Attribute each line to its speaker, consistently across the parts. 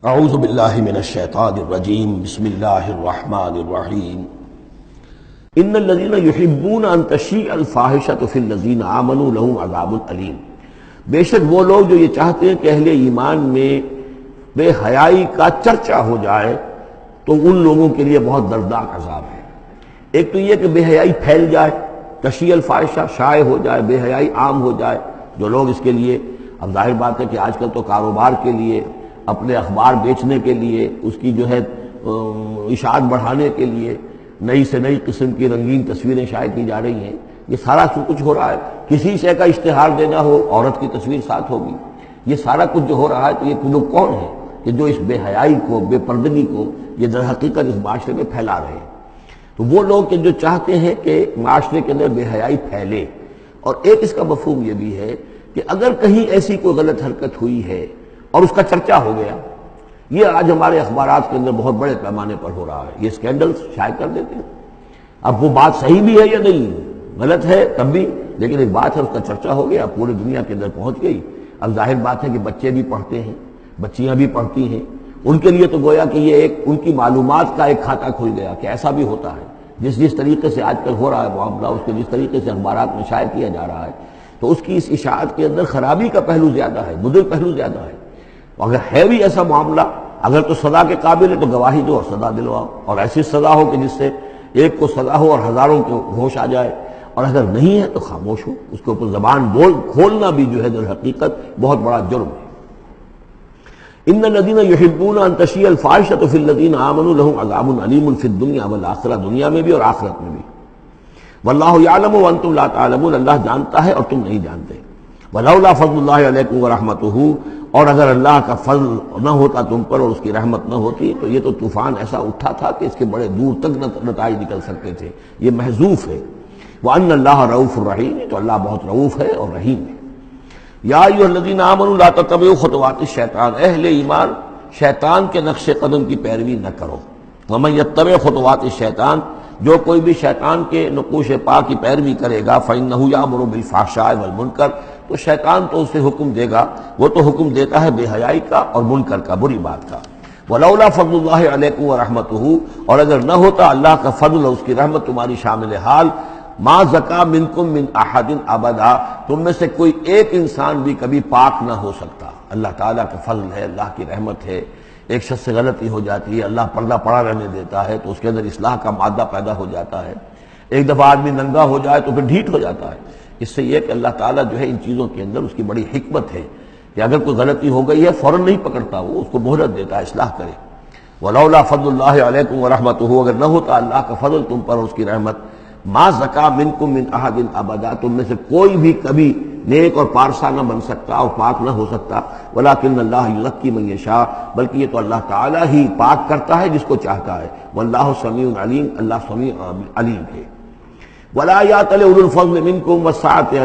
Speaker 1: اعوذ باللہ من الشیطان الرجیم بسم اللہ الرحمن الرحیم ان الذین یحبون ان تشیع الفاحشۃ فی الذین آمنوا لہم عذاب علیم۔ بے شک وہ لوگ جو یہ چاہتے ہیں کہ اہل ایمان میں بے حیائی کا چرچا ہو جائے تو ان لوگوں کے لیے بہت دردناک عذاب ہے۔ ایک تو یہ کہ بے حیائی پھیل جائے، تشیع الفاحشہ شائع ہو جائے، بے حیائی عام ہو جائے، جو لوگ اس کے لیے، اب ظاہر بات ہے کہ آج کل تو کاروبار کے لیے، اپنے اخبار بیچنے کے لیے، اس کی جو ہے اشاعت بڑھانے کے لیے نئی سے نئی قسم کی رنگین تصویریں شائع کی جا رہی ہیں۔ یہ سارا کچھ ہو رہا ہے۔ کسی شے کا اشتہار دینا ہو، عورت کی تصویر ساتھ ہوگی، یہ سارا کچھ جو ہو رہا ہے، تو یہ لوگ کون ہیں کہ جو اس بے حیائی کو، بے پردگی کو یہ در حقیقت اس معاشرے میں پھیلا رہے ہیں؟ تو وہ لوگ کہ جو چاہتے ہیں کہ معاشرے کے اندر بے حیائی پھیلے، اور ایک اس کا مفہوم یہ بھی ہے کہ اگر کہیں ایسی کوئی غلط حرکت ہوئی ہے اور اس کا چرچا ہو گیا، یہ آج ہمارے اخبارات کے اندر بہت بڑے پیمانے پر ہو رہا ہے، یہ اسکینڈل شائع کر دیتے ہیں۔ اب وہ بات صحیح بھی ہے یا نہیں، غلط ہے تب بھی، لیکن ایک بات ہے، اس کا چرچا ہو گیا، پورے دنیا کے اندر پہنچ گئی۔ اب ظاہر بات ہے کہ بچے بھی پڑھتے ہیں، بچیاں بھی پڑھتی ہیں، ان کے لیے تو گویا کہ یہ ایک ان کی معلومات کا ایک کھاتہ کھل گیا کہ ایسا بھی ہوتا ہے۔ جس طریقے سے آج کل ہو رہا ہے معاملہ، اس کے جس طریقے سے اخبارات میں شائع کیا جا رہا ہے، تو اس کی اس اشاعت کے اندر خرابی کا پہلو زیادہ ہے، مضر پہلو زیادہ ہے۔ اگر ہے بھی ایسا معاملہ، اگر تو سزا کے قابل ہے تو گواہی دو اور سزا دلواؤ، اور ایسی سزا ہو کہ جس سے ایک کو سزا ہو اور ہزاروں کو ہوش آ جائے، اور اگر نہیں ہے تو خاموش ہو، اس کے اوپر زبان کھولنا بھی جو ہے در حقیقت بہت بڑا جرم ہے۔ ان الذین یحبون ان تشیع الفاحشۃ فی الذین آمنوا لہم عذاب علیم فی الدنیا والآخرہ، دنیا میں بھی اور آخرت میں بھی۔ واللہ یعلم وانتم لا تعلمون، اللہ جانتا ہے اور تم نہیں جانتے۔ ولولا فضل اللہ علیکم ورحمتہ، اور اگر اللہ کا فضل نہ ہوتا تم پر اور اس کی رحمت نہ ہوتی تو یہ تو طوفان ایسا اٹھا تھا کہ اس کے بڑے دور تک نتائج نکل سکتے تھے، یہ محذوف ہے۔ وَأَنَّ اللَّهَ رَءُوفٌ رَحِيمٌ، تو اللہ بہت رؤوف ہے اور رحیم ہے۔ یا ایھا الذین آمنوا لا تتبعوا خطوات الشیطان، اہل ایمان شیطان کے نقش قدم کی پیروی نہ کرو۔ ومن یتبع خطوات الشیطان، جو کوئی بھی شیطان کے نقوش پا کی پیروی کرے گا، فإنہ یأمر بالفحشاء والمنکر، تو شیطان تو اسے حکم دے گا، وہ تو حکم دیتا ہے بے حیائی کا اور منکر کا، بری بات کا۔ ولولا فضل اللہ علیکم ورحمتہ، اور اگر نہ ہوتا اللہ کا فضل اور اس کی رحمت تمہاری شامل حال، ما زکا منکم من احد ابدا، تم میں سے کوئی ایک انسان بھی کبھی پاک نہ ہو سکتا۔ اللہ تعالیٰ کا فضل ہے، اللہ کی رحمت ہے، ایک شخص سے غلطی ہو جاتی ہے، اللہ پردہ پڑا رہنے دیتا ہے تو اس کے اندر اصلاح کا مادہ پیدا ہو جاتا ہے۔ ایک دفعہ آدمی ننگا ہو جائے تو پھر ڈھیٹ ہو جاتا ہے۔ اس سے یہ کہ اللہ تعالیٰ جو ہے ان چیزوں کے اندر اس کی بڑی حکمت ہے کہ اگر کوئی غلطی ہو گئی ہے فوراً نہیں پکڑتا، وہ اس کو مہلت دیتا ہے، اصلاح کرے۔ ولولا فضل اللہ علیکم ورحمتہ، اگر نہ ہوتا اللہ کا فضل تم پر اور اس کی رحمت، ما زکا منکم من احد ابدا، تم میں سے کوئی بھی کبھی نیک اور پارسا نہ بن سکتا اور پاک نہ ہو سکتا۔ ولکن اللہ یزکی من یشاء، بلکہ یہ تو اللہ تعالیٰ ہی پاک کرتا ہے جس کو چاہتا ہے۔ واللہ سمیع علیم، اللہ سمیع علیم ہے۔ ولا یأتل اولو الفضل منکم والسعة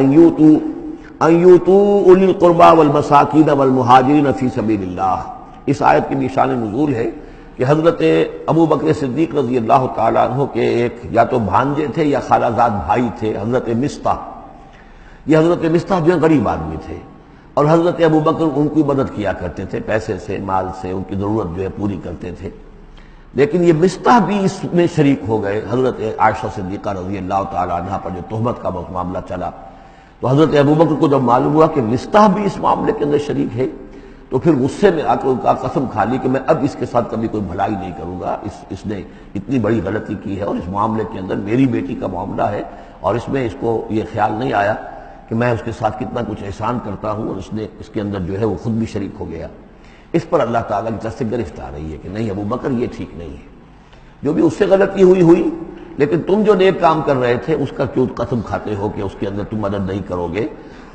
Speaker 1: ان یؤتوا اولی القربى والمساکین والمہاجرین فی سبیل اللہ۔ اس آیت کی بھی شان نزول ہے کہ حضرت ابو بکر صدیق رضی اللہ تعالیٰ عنہ کے ایک یا تو بھانجے تھے یا خالہ زاد بھائی تھے، حضرت مصطح۔ یہ حضرت مصطح جو غریب آدمی تھے، اور حضرت ابو بکر ان کی مدد کیا کرتے تھے، پیسے سے، مال سے ان کی ضرورت جو ہے پوری کرتے تھے۔ لیکن یہ مصطح بھی اس میں شریک ہو گئے، حضرت عائشہ صدیقہ رضی اللہ تعالیٰ عنہ پر جو تہمت کا معاملہ چلا، تو حضرت ابو بکر کو جب معلوم ہوا کہ مصطح بھی اس معاملے کے اندر شریک ہے، تو پھر غصے میں آ کر ان کا قسم کھا لی کہ میں اب اس کے ساتھ کبھی کوئی بھلائی نہیں کروں گا، اس نے اتنی بڑی غلطی کی ہے، اور اس معاملے کے اندر میری بیٹی کا معاملہ ہے، اور اس میں اس کو یہ خیال نہیں آیا کہ میں اس کے ساتھ کتنا کچھ احسان کرتا ہوں، اور اس نے اس کے اندر جو ہے وہ خود بھی شریک ہو گیا۔ اس پر اللہ تعالیٰ کی طرف سے گرفت آ رہی ہے کہ نہیں ابو بکر یہ ٹھیک نہیں ہے، جو بھی اس سے غلطی ہوئی، لیکن تم جو نیک کام کر رہے تھے اس کا کیوں قسم کھاتے ہو کہ اس کے اندر تم مدد نہیں کرو گے۔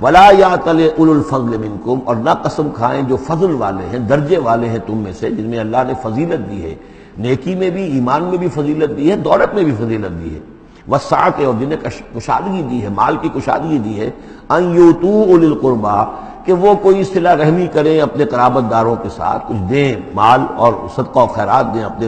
Speaker 1: ولا یأتل اولو الفضل منکم، اور نہ قسم کھائیں جو فضل والے ہیں، درجے والے ہیں تم میں سے، جن میں اللہ نے فضیلت دی ہے، نیکی میں بھی، ایمان میں بھی فضیلت دی ہے، دولت میں بھی فضیلت دی ہے، والسعة، اور جنہیں کشادگی دی ہے، مال کی کشادگی دی ہے، ان یؤتوا اولی القربى، کہ وہ کوئی صلہ رحمی کریں اپنے قرابت داروں کے ساتھ، کچھ دیں، مال اور صدقہ و خیرات دیں اپنے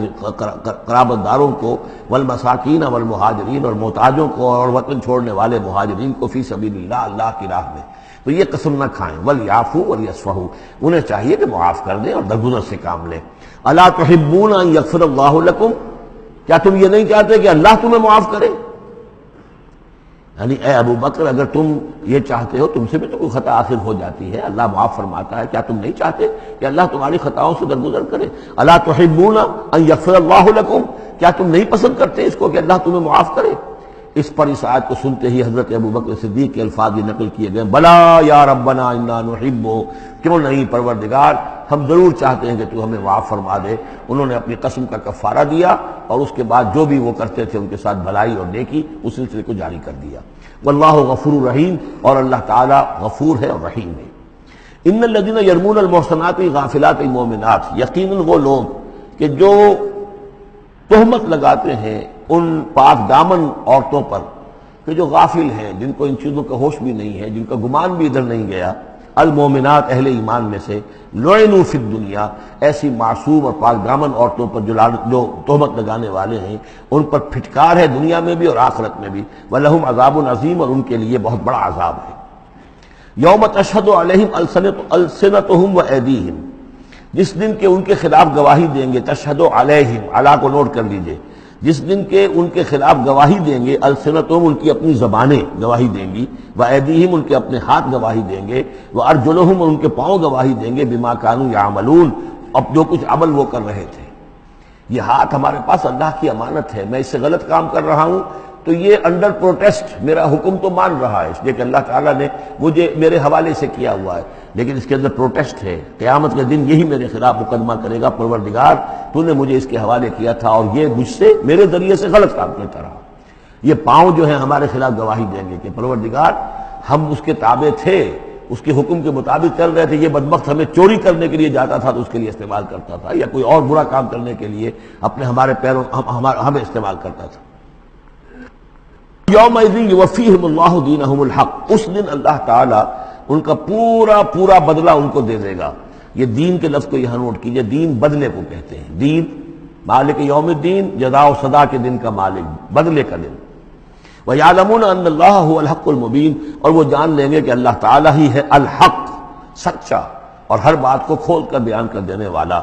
Speaker 1: قرابت داروں کو، والمساکین والمہاجرین، اور محتاجوں کو اور وطن چھوڑنے والے مہاجرین کو، فی سبیل اللہ، اللہ کی راہ میں۔ تو یہ قسم نہ کھائیں، وَلْيَعْفُوا وَلْيَصْفَحُوا، انہیں چاہیے کہ معاف کر دیں اور درگزر سے کام لیں۔ أَلَا تُحِبُّونَ أَن يَغْفِرَ اللَّهُ لَكُمْ، کیا تم یہ نہیں چاہتے کہ اللہ تمہیں معاف کرے؟ یعنی اے ابو بکر، اگر تم یہ چاہتے ہو، تم سے بھی تو کوئی خطا آخر ہو جاتی ہے، اللہ معاف فرماتا ہے، کیا تم نہیں چاہتے کہ اللہ تمہاری خطاؤں سے درگزر کرے؟ أَلَا تُحِبُّونَ أَن يَغْفِرَ اللَّهُ لَكُمْ، کیا تم نہیں پسند کرتے اس کو کہ اللہ تمہیں معاف کرے؟ اس پر اس آیت کو سنتے ہی حضرت ابو بکر صدیق کے الفاظ یہ نقل کیے گئے، بلا یا ربنا انا نحب، کیوں نہیں پروردگار، ہم ضرور چاہتے ہیں کہ تو ہمیں معاف فرما دے۔ انہوں نے اپنی قسم کا کفارہ دیا اور اس کے بعد جو بھی وہ کرتے تھے ان کے ساتھ بھلائی اور نیکی، اس سلسلے کو جاری کر دیا۔ واللہ غفور رحیم، اور اللہ تعالی غفور ہے اور رحیم ہے۔ ان الذین یرمون المحصنات الغافلات المؤمنات، یقیناً وہ لوگ کہ جو تہمت لگاتے ہیں ان پاک دامن عورتوں پر کہ جو غافل ہیں، جن کو ان چیزوں کا ہوش بھی نہیں ہے، جن کا گمان بھی ادھر نہیں گیا، المومنات اہل ایمان میں سے، لعنوا فی الدنیا، ایسی معصوم اور پاک دامن عورتوں پر جو تہمت لگانے والے ہیں ان پر پھٹکار ہے دنیا میں بھی اور آخرت میں بھی، ولہم عذاب عظیم، اور ان کے لیے بہت بڑا عذاب ہے۔ یوم تشہد علیہم السنتہم وایدیہم، جس دن کے ان کے خلاف گواہی دیں گے، تشہد علیہم، علی کو نوٹ کر لیجئے، جس دن کے ان کے خلاف گواہی دیں گے، السنتہم ان کی اپنی زبانیں گواہی دیں گی، وایدیہم ان کے اپنے ہاتھ گواہی دیں گے، وارجلہم ان کے پاؤں گواہی دیں گے، بما کانوا یعملون، اب جو کچھ عمل وہ کر رہے تھے۔ یہ ہاتھ ہمارے پاس اللہ کی امانت ہے، میں اس سے غلط کام کر رہا ہوں تو یہ انڈر پروٹیسٹ میرا حکم تو مان رہا ہے، اس لیے کہ اللہ تعالیٰ نے مجھے میرے حوالے سے کیا ہوا ہے، لیکن اس کے اندر پروٹیسٹ ہے، قیامت کے دن یہی میرے خلاف مقدمہ کرے گا، پروردگار تو نے مجھے اس کے حوالے کیا تھا اور یہ مجھ سے میرے ذریعے سے غلط کام کرتا رہا۔ یہ پاؤں جو ہیں ہمارے خلاف گواہی دیں گے کہ پروردگار ہم اس کے تابع تھے، اس کے حکم کے مطابق چل رہے تھے، یہ بدبخت ہمیں چوری کرنے کے لیے جاتا تھا تو اس کے لیے استعمال کرتا تھا، یا کوئی اور برا کام کرنے کے لیے ہمارے پیروں ہمیں استعمال کرتا تھا۔ یومئذ یوفیہم اللہ دینہم الحق، اس دن اللہ تعالیٰ ان کا پورا بدلہ ان کو دے دے گا۔ یہ دین کے لفظ کو یہاں نوٹ کیجئے، دین بدلے کو کہتے ہیں، دین مالک یوم الدین، جزا و سزا کے دن کا مالک، بدلے کا دن۔ وَيَعْلَمُونَ أَنَّ اللَّهَ هُوَ الْحَقُّ الْمُبِينُ، اور وہ جان لیں گے کہ اللہ تعالیٰ ہی ہے الحق، سچا اور ہر بات کو کھول کر بیان کر دینے والا۔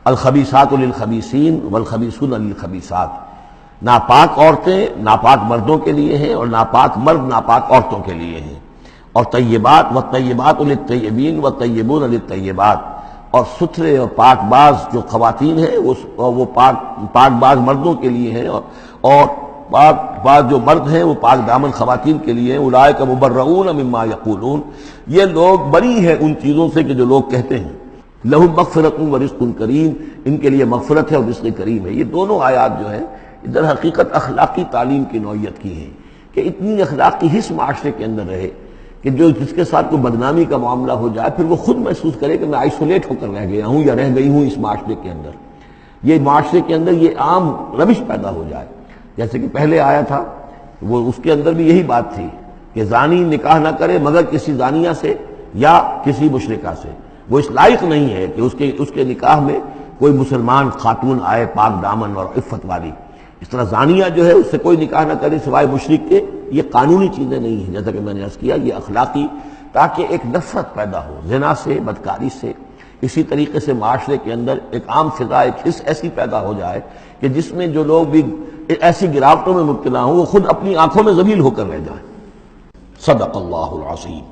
Speaker 1: الخبیثات للخبیثین والخبیثون للخبیثات، ناپاک عورتیں ناپاک مردوں کے لیے ہیں اور ناپاک مرد ناپاک عورتوں کے لیے ہیں، اور طیبات والطیبات للطیبین والطیبون للطیبات، اور ستھرے اور پاک باز جو خواتین ہیں وہ پاک باز مردوں کے لیے ہیں، اور پاک باز جو مرد ہیں وہ پاک دامن خواتین کے لیے ہیں۔ اولئک مبرؤون مما یقولون، یہ لوگ بری ہیں ان چیزوں سے کہ جو لوگ کہتے ہیں۔ لہم مغفرۃ ورزق کریم، ان کے لیے مغفرت ہے اور رزق کریم ہے۔ یہ دونوں آیات جو ہیں در حقیقت اخلاقی تعلیم کی نوعیت کی ہیں کہ اتنی اخلاقی حس معاشرے کے اندر رہے کہ جس کے ساتھ کوئی بدنامی کا معاملہ ہو جائے پھر وہ خود محسوس کرے کہ میں آئسولیٹ ہو کر رہ گیا ہوں یا رہ گئی ہوں اس معاشرے کے اندر، یہ معاشرے کے اندر یہ عام روش پیدا ہو جائے۔ جیسے کہ پہلے آیا تھا وہ اس کے اندر بھی یہی بات تھی کہ زانی نکاح نہ کرے مگر کسی زانیہ سے یا کسی مشرکہ سے، وہ اس لائق نہیں ہے کہ اس کے نکاح میں کوئی مسلمان خاتون آئے پاک دامن اور عفت والی۔ اس طرح زانیہ جو ہے اس سے کوئی نکاح نہ کرے سوائے مشرک کے، یہ قانونی چیزیں نہیں ہیں، جیسا کہ میں نے عرض کیا یہ اخلاقی، تاکہ ایک نفرت پیدا ہو زنا سے، بدکاری سے۔ اسی طریقے سے معاشرے کے اندر ایک عام فضا، ایک حس ایسی پیدا ہو جائے کہ جس میں جو لوگ بھی ایسی گراوٹوں میں مبتلا ہوں وہ خود اپنی آنکھوں میں ذلیل ہو کر رہ جائیں۔ صدق اللہ العظیم۔